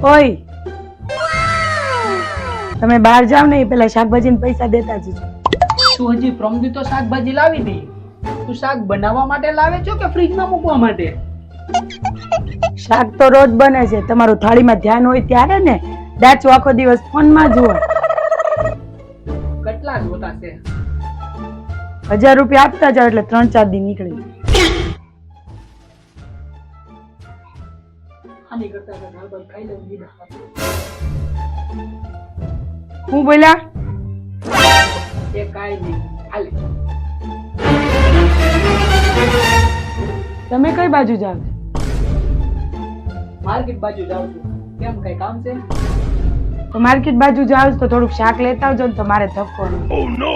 ઓય, તમે બહાર જાવ ને એ પેલા શાકભાજીને પૈસા દેતા જજો. તું હજી પ્રમદી તો શાકભાજી લાવી નહીં. તું શાક બનાવવા માટે લાવે છો કે ફ્રીજમાં મૂકવા માટે? શાક તો રોજ બને છે, તમારું થાળીમાં ધ્યાન હોય ત્યારે ને. દાચો આખો દિવસ ફોનમાં જુઓ. કેટલા જોતા છે? 1000 રૂપિયા આપતા જાવ એટલે 3-4 દી નીકળી. આની કરતા તો દાળ ભાત ખાઈ લઉં બીજા. હું બોલ્યા? એ કાઈ નહીં, હાલે. તમે કઈ બાજુ જાવ છો? માર્કેટ બાજુ જાઉં છું. કેમ, કઈ કામ છે? તો માર્કેટ બાજુ જાવ તો થોડુંક શાક લેતા આવજો ને, તો મારે ધક્કો નહીં. Oh no!